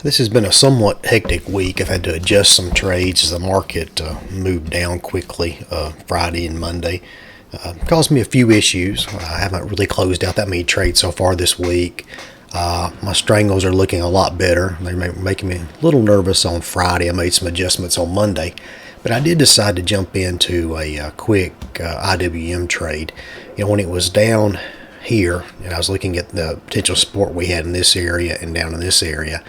This has been a somewhat hectic week. I've had to adjust some trades as the market moved down quickly Friday and Monday. Caused me a few issues. I haven't really closed out that many trades so far this week. My strangles are looking a lot better. They're making me a little nervous on Friday. I made some adjustments on Monday. But I did decide to jump into a quick IWM trade. When it was down here, and I was looking at the potential support we had in this area and down in this area,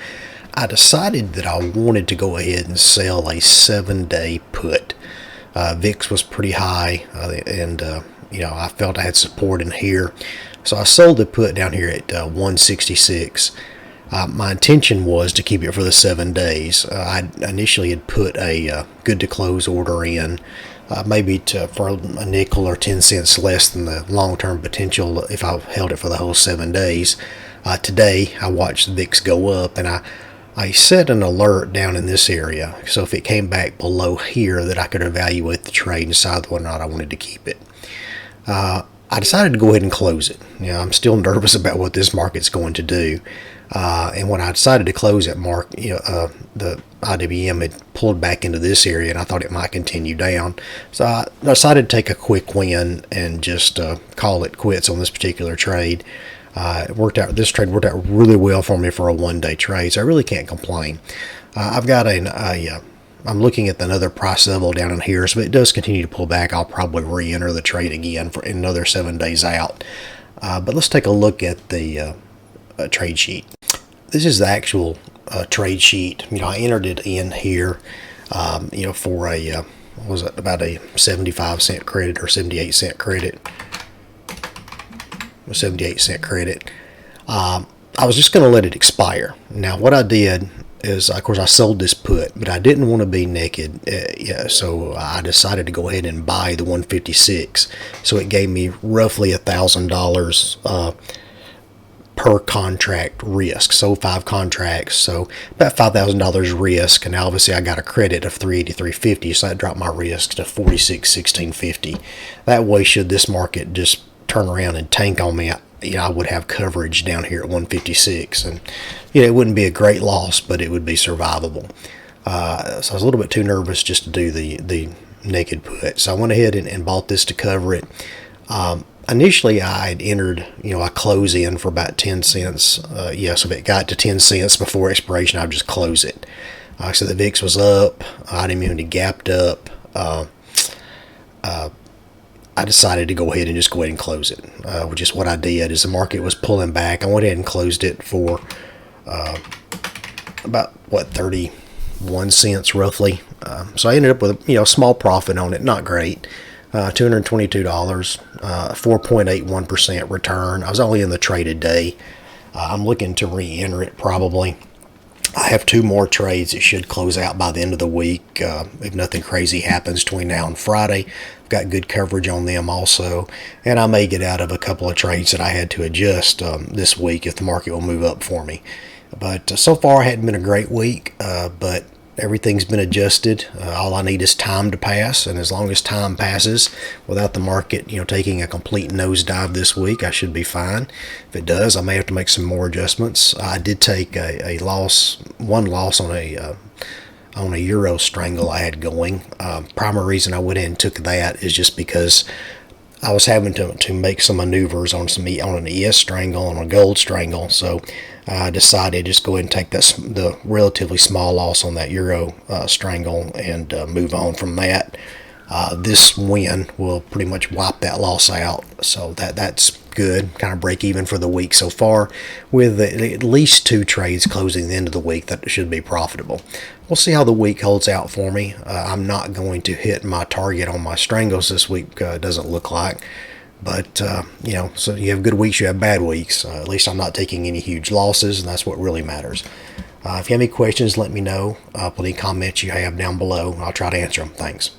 I decided that I wanted to go ahead and sell a 7-day put. VIX was pretty high, and I felt I had support in here, so I sold the put down here at 166. My intention was to keep it for the 7 days. I initially had put a good to close order in, maybe for a nickel or 10 cents less than the long-term potential if I held it for the whole 7 days. Today I watched the VIX go up, and I set an alert down in this area, so if it came back below here that I could evaluate the trade and decide whether or not I wanted to keep it. I decided to go ahead and close it. I'm still nervous about what this market's going to do. And when I decided to close it, the IWM had pulled back into this area, and I thought it might continue down. So I decided to take a quick win and just call it quits on this particular trade. This trade worked out really well for me for a 1-day trade, so I really can't complain. I've got I'm looking at another price level down in here, so if it does continue to pull back, I'll probably re-enter the trade again for another 7 days out. But let's take a look at the trade sheet. This is the actual trade sheet. I entered it in here, for about a 75-cent credit or 78-cent credit. 78-cent credit. I was just going to let it expire. Now, what I did is, of course, I sold this put, but I didn't want to be naked, so I decided to go ahead and buy the 156. So it gave me roughly $1,000 per contract risk. So 5 contracts, so about $5,000 risk, and obviously I got a credit of $383.50, so that dropped my risk to $46.1650. That way, should this market just turn around and tank on me, I would have coverage down here at 156, and it wouldn't be a great loss, but it would be survivable. So I was a little bit too nervous just to do the naked put, so I went ahead and bought this to cover it. Initially, I had entered, I close in for about 10 cents. So if it got to 10 cents before expiration, I would just close it. So the VIX was up, IWM had gapped up. I decided to go ahead and close it, which is what I did. As the market was pulling back, I went ahead and closed it for about 31 cents roughly. So I ended up with a small profit on it, not great. $222, 4.81% return. I was only in the trade a day. I'm looking to re-enter it probably. I have 2 more trades that should close out by the end of the week if nothing crazy happens between now and Friday. I've got good coverage on them also, and I may get out of a couple of trades that I had to adjust this week if the market will move up for me. But so far, it hadn't been a great week, but everything's been adjusted. All I need is time to pass, and as long as time passes without the market taking a complete nosedive this week, I should be fine. If it does, I may have to make some more adjustments. I did take one loss on a euro strangle I had going. Primary reason I went ahead and took that is just because I was having to make some maneuvers on an ES strangle and a gold strangle, so I decided to just go ahead and take the relatively small loss on that euro strangle and move on from that. This win will pretty much wipe that loss out, so that's good. Kind of break even for the week so far, with at least 2 trades closing the end of the week that should be profitable. We'll see how the week holds out for me. I'm not going to hit my target on my strangles this week, doesn't look like. But, so you have good weeks, you have bad weeks. At least I'm not taking any huge losses, and that's what really matters. If you have any questions, let me know. Put any comments you have down below. I'll try to answer them. Thanks.